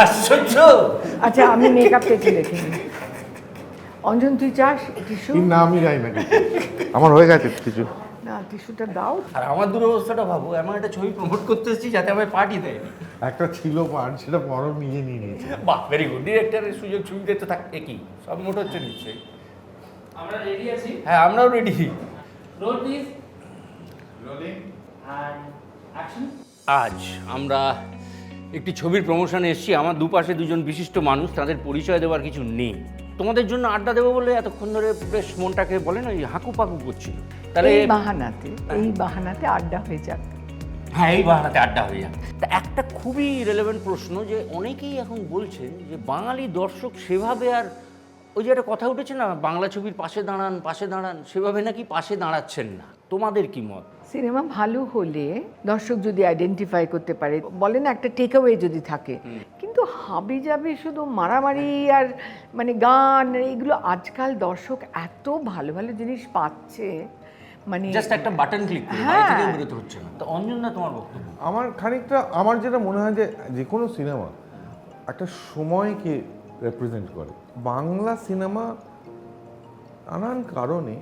আশ্চর্য। আচ্ছা আমি মেকআপ টেকে রেখে নিই। অঞ্জন তুই চাস টিস্যু? না আমি যাই না, আমার হয়ে গেছে কিছু। না টিস্যুটা দাও। আর আমার দুরবস্থাটা ভাবো, এমন একটা ছবি প্রমোট করতে এসেছি যাতে আমায় পার্টি দেয়। একটা ছিল পার্ট, সেটা বড় নিয়ে নিয়েছে। বাহ, ভেরি গুড। ডিরেক্টরের সুযোগ ছবিতে তো থাকতে কি সব মোট হচ্ছে নিশ্চয়ই। আমরা রেডি আছি। হ্যাঁ, আমরাও ready. Roll please. Rolling and action. আজ আমরা একটি ছবির প্রমোশনে এসেছি। আমার দুপাশে দুজন বিশিষ্ট মানুষ, তাদের পরিচয় দেওয়ার কিছু নেই। তোমাদের জন্য আড্ডা দেবো বলে এতক্ষণ ধরে বেশ মনটাকে বলে না হাঁকু পাকু করছিল। তাহলে এই বাহানাতে আড্ডা হয়ে যাক। হ্যাঁ, এই বাহানাতে আড্ডা হয়ে যাক। তা একটা খুবই রেলেভেন্ট প্রশ্ন, যে অনেকেই এখন বলছেন যে বাঙালি দর্শক সেভাবে আর ওই যে একটা কথা উঠেছে না, বাংলা ছবির পাশে দাঁড়ান, সেভাবে নাকি পাশে দাঁড়াচ্ছেন না। তোমাদের কি মত? সিনেমা ভালো হলে দর্শক যদি আইডেন্টিফাই করতে পারে, বলে না একটা টেকঅ্যাওয়ে যদি থাকে, কিন্তু হাবি যাবে শুধু মারামারি আর মানে গান এইগুলো, আজকাল দর্শক এত ভালো ভালো জিনিস পাচ্ছে, মানে জাস্ট একটা বাটন ক্লিক করে বাড়ি থেকে বেরোতে হচ্ছে না। তো অঞ্জন দা, তোমার বক্তব্য? আমার যেটা মনে হয় যে কোনো সিনেমা একটা সময়কে রেপ্রেজেন্ট করে। বাংলা সিনেমা নানান কারণে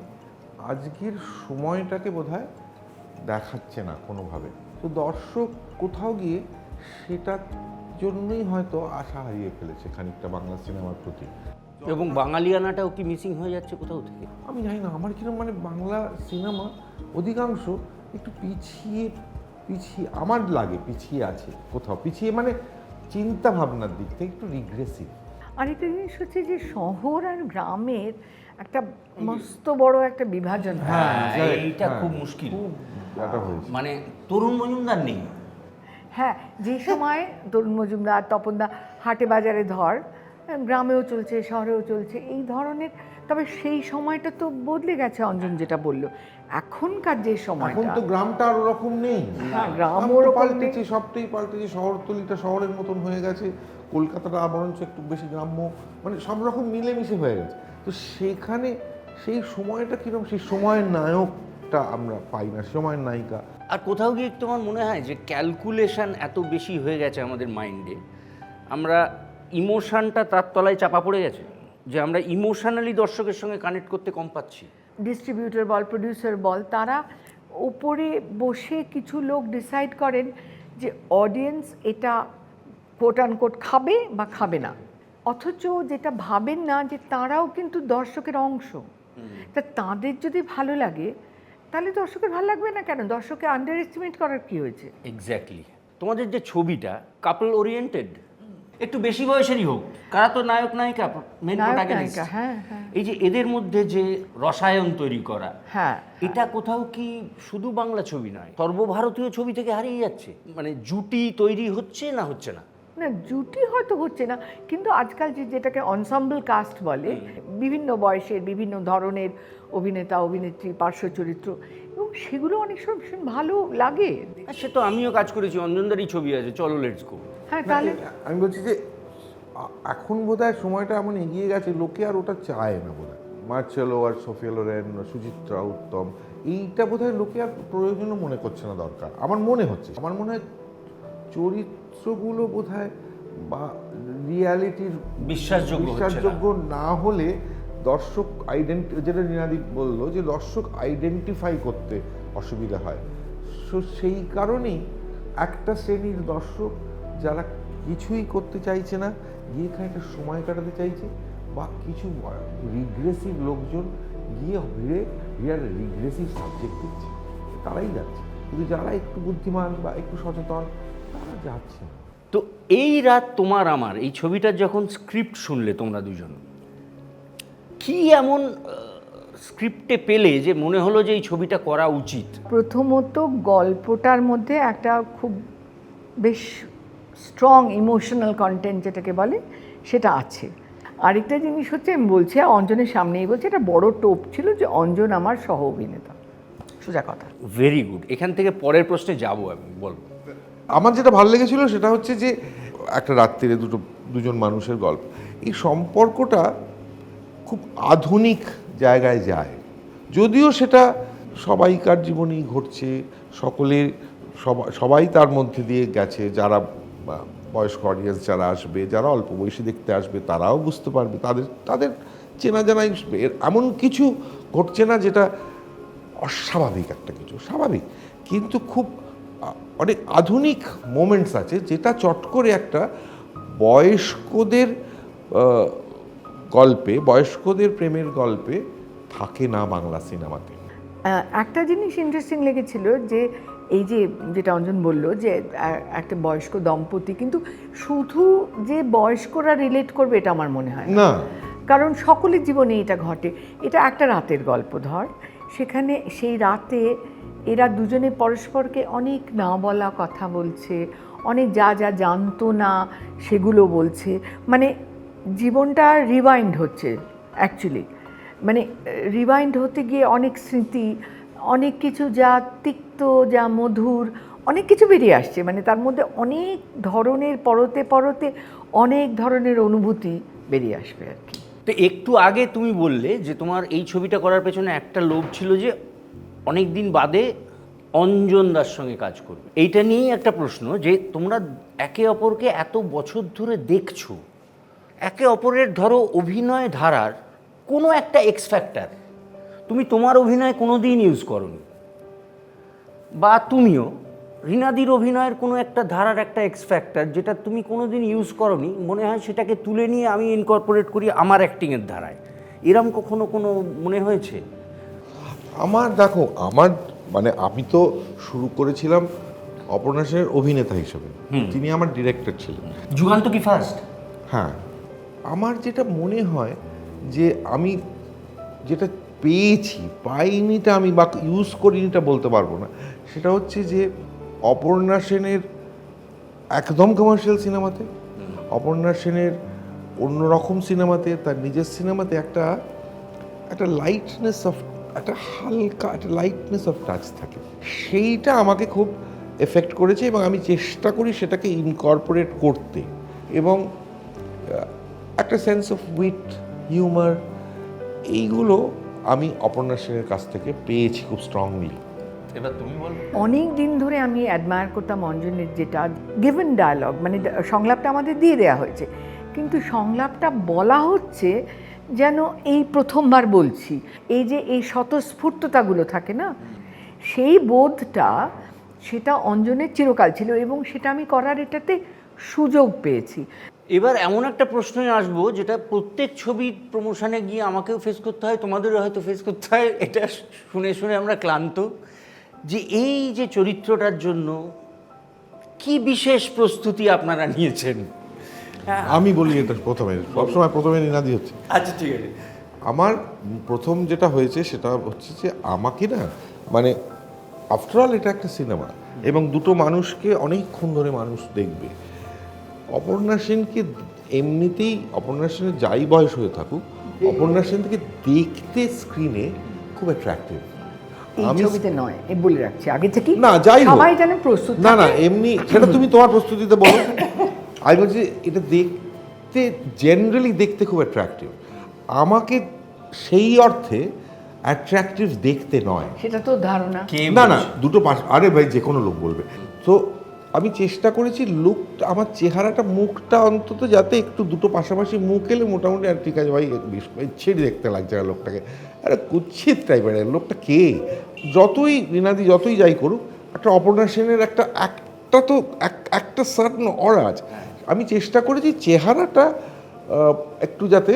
আজকের সময়টাকে বোধহয় দেখাচ্ছে না কোনোভাবে। তো দর্শক কোথাও গিয়ে সেটার জন্যই হয়তো আশা হারিয়ে ফেলেছে খানিকটা বাংলা সিনেমার প্রতি। এবং বাঙালিয়ানাটাও কি মিসিং হয়ে যাচ্ছে কোথাও থেকে? আমি জানি না, আমার কিরকম মানে বাংলা সিনেমা অধিকাংশ একটু পিছিয়ে আমার লাগে পিছিয়ে আছে কোথাও, পিছিয়ে মানে চিন্তা ভাবনার দিক থেকে একটু রিগ্রেসিভ। আরেকটা জিনিস হচ্ছে যে শহর আর গ্রামের একটা মস্ত বড় একটা বিভাজন। হ্যাঁ, এইটা খুব মুশকিল। মানে তরুণ মজুমদার নেই। হ্যাঁ, যে সময় তরুণ মজুমদার, তপনদা হাটে বাজারে ধর, গ্রামেও চলছে শহরেও চলছে এই ধরনের, তবে সেই সময়টা তো বদলে গেছে। অঞ্জন যেটা বললো, এখনকার যে সময়, এখন তো গ্রামটা আর ওরকম নেই। হ্যাঁ, গ্রাম পাল্টেছে, সবটাই পাল্টেছে। শহরতলিটা শহরের মতন হয়ে গেছে, কলকাতাটা বরঞ্চ একটু বেশি গ্রাম্য, মানে সব রকম মিলেমিশে হয়ে গেছে। তো সেখানে সেই সময়টা কিরকম, সেই সময়ের নায়কটা আমরা পাই না, সময়ের নায়িকা। আর কোথাও গিয়ে তোমার মনে হয় যে ক্যালকুলেশন এত বেশি হয়ে গেছে আমাদের মাইন্ডে, আমরা ইমোশনটা তার তলায় চাপা পড়ে গেছে, যে আমরা ইমোশনালি দর্শকের সঙ্গে কানেক্ট করতে কম পাচ্ছি। ডিস্ট্রিবিউটর বল, প্রডিউসার বল, তারা উপরে বসে কিছু লোক ডিসাইড করেন যে অডিয়েন্স এটা কোট আনকোট খাবে বা খাবে না, অথচ যেটা ভাবেন না যে তারাও কিন্তু দর্শকের অংশ। তা তাদের যদি ভালো লাগে তাহলে দর্শকের ভালো লাগবে না কেন? দর্শককে আন্ডার এস্টিমেট করার কি হয়েছে? এক্স্যাক্টলি। তোমাদের যে ছবিটা কাপল ওরিয়েন্টেড, একটু বেশি বয়সেরই হোক, কারা তো নায়ক নায়িকা, মেন প্রোটাগনিস্ট, হ্যাঁ, এই যে এদের মধ্যে যে রসায়ন তৈরি করা, হ্যাঁ, এটা কোথাও কি শুধু বাংলা ছবি নয়, সর্বভারতীয় ছবি থেকে হারিয়ে যাচ্ছে? মানে জুটি তৈরি হচ্ছে না হচ্ছে না? না, জুটি হয়তো হচ্ছে না, কিন্তু আজকাল যেটাকে অনসাম্বল কাস্ট বলে, বিভিন্ন বয়সের বিভিন্ন ধরনের অভিনেতা অভিনেত্রী, পার্শ্ব চরিত্র, এবং সেগুলো অনেক সময় ভীষণ ভালো লাগে। আর সে তো আমিও কাজ করেছি, অঞ্জনদারই ছবি আছে, চলো লেটস গো। হ্যাঁ, তাহলে আমি বলছি যে এখন বোধহয় সময়টা এমন এগিয়ে গেছে, লোকে আর ওটা চায় না বোধহয়। মার্চেলো আর সোফিয়া লোরেন, সুচিত্রা, উত্তম, এইটা বোধহয় লোকে আর প্রয়োজনও মনে করছে না, দরকার আমার মনে হচ্ছে। আমার মনে হয় চরিত্রগুলো বোধহয় বা রিয়ালিটির বিশ্বাসযোগ্য না হলে দর্শক যেটা নীনাদি বললো, যে দর্শক আইডেন্টিফাই করতে অসুবিধা হয়। সো সেই কারণেই একটা শ্রেণীর দর্শক যারা কিছুই করতে চাইছে না, গিয়ে খানিকটা সময় কাটাতে চাইছে, বা কিছু রিগ্রেসিভ লোকজন গিয়ে রিগ্রেসিভ সাবজেক্ট দিচ্ছে, তারাই যাচ্ছে। কিন্তু যারা একটু বুদ্ধিমান বা একটু সচেতন তারা যাচ্ছে। তো এই রাত তোমার আমার এই ছবিটার যখন স্ক্রিপ্ট শুনলে তোমরা দুজন, কি এমন স্ক্রিপ্টে পেলে যে মনে হলো যে এই ছবিটা করা উচিত? প্রথমত গল্পটার মধ্যে একটা খুব বেশ স্ট্রং ইমোশনাল কন্টেন্ট যেটাকে বলে সেটা আছে। আরেকটা জিনিস হচ্ছে, আমি বলছি অঞ্জনের সামনেই বলছি, এটা বড় টোপ ছিল যে অঞ্জন আমার সহ অভিনেতা, সোজা কথা। Very good. এখান থেকে পরের প্রশ্নে যাবো আমি, বলবো। আমার যেটা ভালো লেগেছিল সেটা হচ্ছে যে একটা রাত্রিরে দুজন মানুষের গল্প, এই সম্পর্কটা খুব আধুনিক জায়গায় যায়, যদিও সেটা সবাইকার জীবনেই ঘটছে, সবাই তার মধ্যে দিয়ে গেছে, যারা বয়স্ক অডিয়েন্স যারা আসবে, যারা অল্প বয়সী দেখতে আসবে, তারাও বুঝতে পারবে, তাদের তাদের চেনা জানাই এমন কিছু ঘটছে না যেটা অস্বাভাবিক একটা কিছু, স্বাভাবিক, কিন্তু খুব অনেক আধুনিক মোমেন্টস আছে যেটা চট করে একটা বয়স্কদের গল্পে, বয়স্কদের প্রেমের গল্পে থাকে না বাংলা সিনেমাতে। একটা জিনিস ইন্টারেস্টিং লেগেছিল যে এই যে যেটা অঞ্জন বলল যে একটা বয়স্ক দম্পতি, কিন্তু শুধু যে বয়স্করা রিলেট করবে এটা আমার মনে হয় না, কারণ সকলের জীবনে এটা ঘটে। এটা একটা রাতের গল্প ধর, সেখানে সেই রাতে এরা দুজনে পরস্পরকে অনেক না বলা কথা বলছে, অনেক যা যা জানতো না সেগুলো বলছে, মানে জীবনটা রিওয়াইন্ড হচ্ছে অ্যাকচুয়ালি, মানে রিওয়াইন্ড হতে গিয়ে অনেক স্মৃতি, অনেক কিছু যা তিক্ত, যা মধুর, অনেক কিছু বেরিয়ে আসছে, মানে তার মধ্যে অনেক ধরনের পরতে পরতে অনেক ধরনের অনুভূতি বেরিয়ে আসবে আর কি। তো একটু আগে তুমি বললে যে তোমার এই ছবিটা করার পেছনে একটা লোভ ছিল যে অনেক দিন বাদে অঞ্জন দার সঙ্গে কাজ করবে। এইটা নিয়েই একটা প্রশ্ন যে তোমরা একে অপরকে এত বছর ধরে দেখছো, একে অপরের ধরো অভিনয় ধারার কোনো একটা এক্স ফ্যাক্টর তুমি তোমার অভিনয় কোনো দিন ইউজ করোনি, বা তুমিও রিনাদির অভিনয়ের কোনো একটা ধারার একটা এক্স ফ্যাক্টর যেটা তুমি কোনো দিন ইউজ করোনি, মনে হয় সেটাকে তুলে নিয়ে আমি ইনকর্পোরেট করি আমার অ্যাক্টিংয়ের ধারায়, এরম কখনো কোনো মনে হয়েছে? আমার দেখো, আমার মানে আমি তো শুরু করেছিলাম অপর্ণা সেনের অভিনেতা হিসেবে, তিনি আমার ডিরেক্টর ছিলেন। যুগান্ত কি ফার্স্ট? হ্যাঁ, আমার যেটা মনে হয় যে আমি যেটা পেয়েছি, পাইনিটা আমি বা ইউজ করিনিটা বলতে পারবো না, সেটা হচ্ছে যে অপর্ণা সেনের একদম কমার্শিয়াল সিনেমাতে, অপর্ণা সেনের অন্যরকম সিনেমাতে, তার নিজের সিনেমাতে একটা একটা লাইটনেস অফ, একটা হালকা একটা লাইটনেস অফ টাচ থাকে, সেইটা আমাকে খুব এফেক্ট করেছে এবং আমি চেষ্টা করি সেটাকে ইনকর্পোরেট করতে, এবং একটা সেন্স অফ উইট, হিউমার, এইগুলো আমি অপর্ণা সেনের কাছ থেকে পেয়েছি খুব স্ট্রংলি। এবার তুমি বলো। অনেক দিন ধরে আমি অ্যাডমায়ার করতাম অঞ্জনের যেটা গিভেন ডায়ালগ, মানে সংলাপটা আমাদের দিয়ে দেওয়া হয়েছে, কিন্তু সংলাপটা বলা হচ্ছে যেন এই প্রথমবার বলছি, এই যে এই স্বতঃস্ফূর্ততাগুলো থাকে না, সেই বোধটা সেটা অঞ্জনের চিরকাল ছিল এবং সেটা আমি করার এটাতে সুযোগ পেয়েছি। এবার এমন একটা প্রশ্নে আসবো যেটা প্রত্যেক ছবির প্রমোশনে গিয়ে আমাকেও ফেস করতে হয়, তোমাদেরও হয়তো ফেস করতে হয়, এটা শুনে শুনে আমরা ক্লান্ত, যে এই যে চরিত্রটার জন্য কি বিশেষ প্রস্তুতি আপনারা নিয়েছেন? আমি বলি এটা প্রথমে, সবসময় প্রথমে রিনাদি হচ্ছে। আচ্ছা ঠিক আছে। আমার প্রথম যেটা হয়েছে সেটা হচ্ছে যে আমাকে না, মানে আফটারঅল এটা একটা সিনেমা এবং দুটো মানুষকে অনেকক্ষণ ধরে মানুষ দেখবে। অপর্ণা সেনকে এমনিতেই, অপর্ণা সেনের যাই বয়স হয়ে থাকুক, অপর্ণা সেন থেকে দেখতে স্ক্রিনে খুব অ্যাট্রাক্টিভ। এই ছবিতে নয়, এ বলে রাখছি আগে থেকে, না যাই হোক, সবাই যেন প্রস্তুত না না থাকে। এমনি সেটা তুমি তোমার প্রস্তুতিতে বলো। আমি বলছি এটা দেখতে, জেনারেলি দেখতে খুব অ্যাট্রাক্টিভ, আমাকে সেই অর্থে অ্যাট্রাক্টিভ দেখতে নয়, সেটা তো ধারণা। না না দুটো পাশ, আরে ভাই যে কোনো লোক বলবে তো। আমি চেষ্টা করেছি লুকটা, আমার চেহারাটা, মুখটা অন্তত যাতে একটু দুটো পাশাপাশি মুখ এলে মোটামুটি আর ঠিক আছে ভাই, ছেড়ে দেখতে লাগছে না লোকটাকে, আরে কুচ্ছিত টাইপের লোকটা কে, যতই রিনাদি যতই যাই করুক, একটা অপর্ণা সেনের একটা তো একটা সার্টেন অরা আছে। আমি চেষ্টা করেছি চেহারাটা একটু যাতে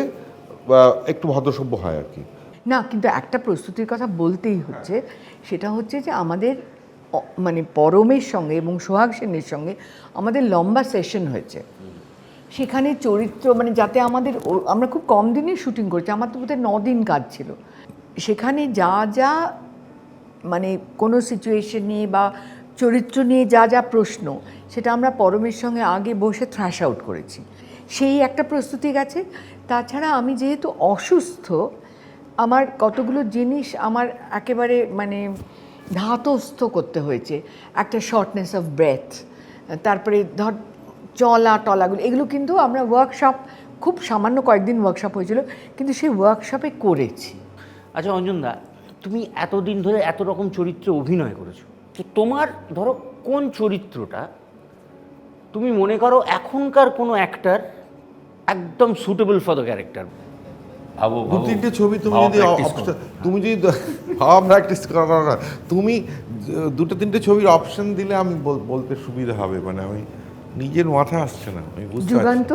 একটু ভদ্রসভ্য হয় আর কি। না, কিন্তু একটা প্রস্তুতির কথা বলতেই হচ্ছে, সেটা হচ্ছে যে আমাদের মানে পরমের সঙ্গে এবং সোহাগ সেনের সঙ্গে আমাদের লম্বা সেশন হয়েছে, সেখানে চরিত্র মানে যাতে আমাদের আমরা খুব কম দিনে শুটিং করেছি, আমার তো বোধহয় 9 দিন কাজ ছিল, সেখানে যা যা মানে কোনো সিচুয়েশন নিয়ে বা চরিত্র নিয়ে যা যা প্রশ্ন, সেটা আমরা পরমের সঙ্গে আগে বসে থ্র্যাশ আউট করেছি, সেই একটা প্রস্তুতি গেছে। তাছাড়া আমি যেহেতু অসুস্থ, আমার কতগুলো জিনিস আমার একেবারে মানে ধাতস্থ করতে হয়েছে, একটা শর্টনেস অফ ব্রেথ, তারপরে ধর চলা টলাগুলো, এগুলো কিন্তু আমরা ওয়ার্কশপ, খুব সামান্য কয়েকদিন ওয়ার্কশপ হয়েছিল, কিন্তু সেই ওয়ার্কশপে করেছি। আচ্ছা অঞ্জনদা, তুমি এতদিন ধরে এত রকম চরিত্রে অভিনয় করেছো, তো তোমার ধরো কোন চরিত্রটা তুমি মনে করো এখনকার কোনো অ্যাক্টার একদম সুটেবল ফর দ্য ক্যারেক্টার, ভাবো দু তিনটে ছবি তুমি যদি তুমি যদি ভাবা প্র্যাকটিস করো না, তুমি দুটো তিনটে ছবির অপশন দিলে আমি বলতে সুবিধা হবে, মানে আমি নিজের মাথা আসছে না, আমি বুঝতে পারছি। যুগান্ত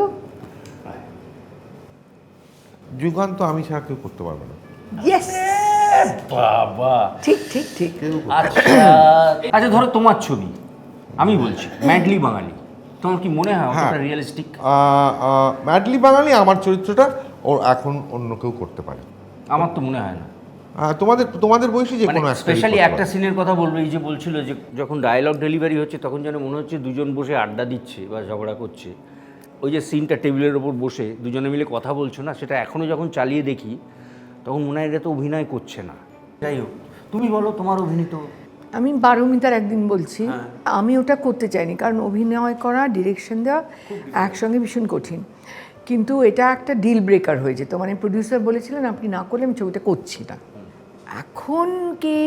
যুগান্ত আমি ছাড়া কেউ করতে পারবে না। ইয়েস, বাবা ঠিক ঠিক ঠিক। আচ্ছা আচ্ছা ধরো তোমার ছবি, আমি বলছি ম্যাডলি বাঙালি, তোমার কি মনে হয় হ্যাঁ। ওটা রিয়েলিস্টিক? ম্যাডলি বাঙালি আমার চরিত্রটা ও এখন অন্য কেউ করতে পারে, আমার তো মনে হয় না। তোমাদের বয়সী যে কোনো actor-ই স্পেশালি করতে একটা পারে। সিনের কথা বলবো, এই যে বলছিল যে যখন ডায়লগ ডেলিভারি হচ্ছে তখন যেন মনে হচ্ছে দুজন বসে আড্ডা দিচ্ছে বা ঝগড়া করছে। ওই যে সিনটা টেবিলের ওপর বসে দুজনে মিলে কথা বলছো না, সেটা এখনও যখন চালিয়ে দেখি তখন মনে হয় এটা তো অভিনয় করছে না। যাই হোক, তুমি বলো তোমার অভিনীত। আমি বারোমিতার একদিন বলছি, হ্যাঁ। আমি ওটা করতে চাইনি, কারণ অভিনয় করা, ডিরেকশন দেওয়া একসঙ্গে ভীষণ কঠিন। কিন্তু এটা একটা ডিল ব্রেকার হয়ে যেত, মানে প্রডিউসার বলেছিলেন আপনি না করলে আমি ছবিটা করছি না। এখন কে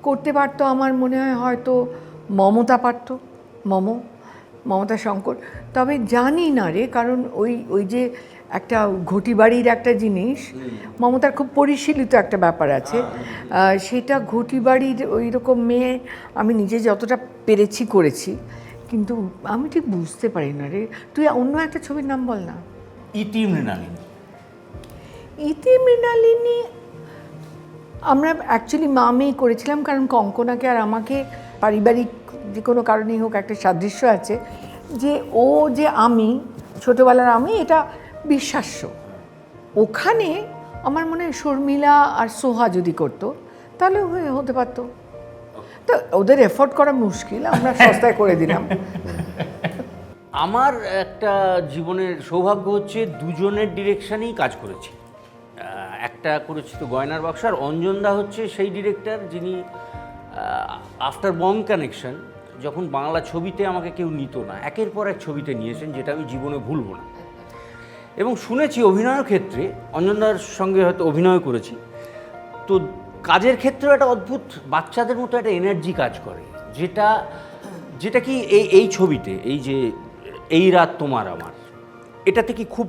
করতে পারতো আমার মনে হয় হয়তো মমতা পারতো, মমতা শঙ্কর। তবে জানি না রে, কারণ ওই যে একটা ঘটি বাড়ির একটা জিনিস, মমতার খুব পরিশীলিত একটা ব্যাপার আছে, সেটা ঘটি বাড়ির ওই রকম মেয়ে আমি নিজে যতটা পেরেছি করেছি, কিন্তু আমি ঠিক বুঝতে পারি না রে। তুই অন্য একটা ছবির নাম বল না। ইতি মৃণালিনী। ইতি মৃণালিনী আমরা অ্যাকচুয়ালি মামেই করেছিলাম, কারণ কঙ্কনাকে আর আমাকে পারিবারিক যে কোনো কারণেই হোক একটা সাদৃশ্য আছে, যে ও যে আমি ছোটোবেলার আমি, এটা বিশ্বাস্য। ওখানে আমার মনে হয় শর্মিলা আর সোহা যদি করতো তাহলে হতে পারতো। তো ওদের এফোর্ট করা মুশকিল, আমরা সস্তায় করে দিলাম। আমার একটা জীবনের সৌভাগ্য হচ্ছে দুজনের ডিরেকশনেই কাজ করেছি। একটা করেছি তো গয়নার বাক্স, আর অঞ্জনদা হচ্ছে সেই ডিরেক্টর যিনি আফটার বম্ব কানেকশন, যখন বাংলা ছবিতে আমাকে কেউ নিত না, একের পর এক ছবিতে নিয়েছেন, যেটা আমি জীবনে ভুলব না। এবং শুনেছি অভিনয়ের ক্ষেত্রে অঞ্জনদার সঙ্গে হয়তো অভিনয় করেছি, তো কাজের ক্ষেত্রেও একটা অদ্ভুত বাচ্চাদের মতো একটা এনার্জি কাজ করে, যেটা কি এই ছবিতে, এই যে এই রাত তোমার আমার, এটাতে কি খুব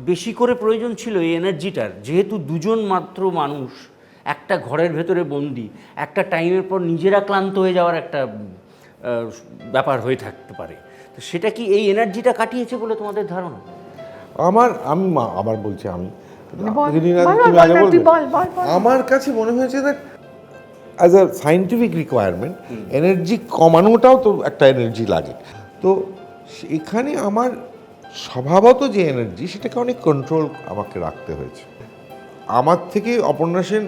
বেশি করে প্রয়োজন ছিল এই এনার্জিটার, যেহেতু দুজন মাত্র মানুষ একটা ঘরের ভেতরে বন্দি, একটা টাইমের পর নিজেরা ক্লান্ত হয়ে যাওয়ার একটা ব্যাপার হয়ে থাকতে পারে। তো সেটা কি এই এনার্জিটা কাটিয়েছে বলে তোমাদের ধারণা? আমি আবার বলছি, আমি বল। আমার কাছে মনে হয়েছে that as a scientific requirement energy কমানোটাও তো একটা এনার্জি লাগে। তো এখানে আমার স্বভাবত যে এনার্জি, সেটাকে অনেক কন্ট্রোল আমাকে রাখতে হয়েছে। আমার থেকে অপর্ণা সেন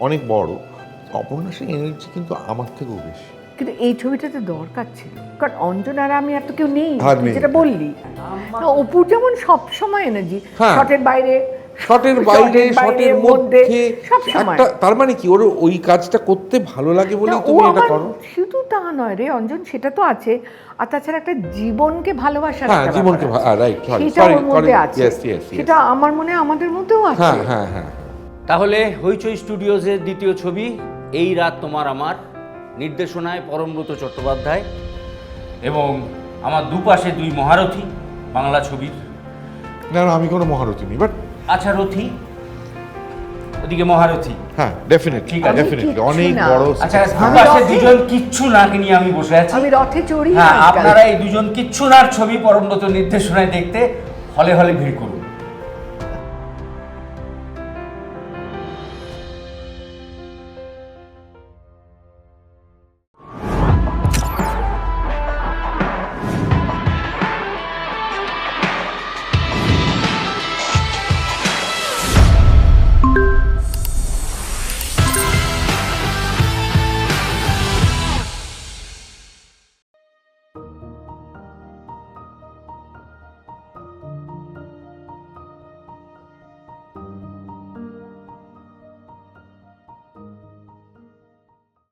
অনেক বড়, অপর্ণা সেন এনার্জি কিন্তু আমার থেকেও বেশি। কিন্তু এই ছবিটাতে দরকার ছিল, কারণ অঞ্জন আর আমি আর তো কেউ নেই, আর তুই নেই। যেটা বললি। অপুর যেমন সব সময় এনার্জি, হ্যাঁ। শটের বাইরে, শটের বাইরে, শটের মধ্যে, সব সময়। একটা তার মানে কি ওর ওই কাজটা করতে ভালো লাগে বলেই তুমি এটা করো। শুধু তা নয় রে অঞ্জন, সেটা তো আছে, আর তাছাড়া একটা জীবনকে ভালোবাসার হ্যাঁ, একটা জীবনকে ব্যাপার আছে। রাইট, সেটা ওর মধ্যে আছে, সেটা আমার মনে হয় আমাদের মধ্যেও আছে। হ্যাঁ হ্যাঁ হ্যাঁ। তাহলে হইচই স্টুডিওজের দ্বিতীয় ছবি এই রাত তোমার আমার, নির্দেশনায় পরমব্রত চট্টোপাধ্যায়, এবং আমার দুপাশে দুই মহারথী বাংলা ছবির। না না, আমি কোনো মহারথী নেই, বাট আচ্ছা রথী, ওদিকে মহারথী। হ্যাঁ ডেফিনেটলি, ঠিক আছে। ডেফিনেটলি আমি অনেক কিচ্ছু না। বড়। আচ্ছা আমি দুপাশে রথী। দুজন কিচ্ছু না নিয়ে আমি বসে আছি। আমি রথে চড়ি। হ্যাঁ, আপনারা এই দুজন কিচ্ছু নার ছবি পরমব্রত নির্দেশনায় দেখতে হলে হলে ভিড় করুন।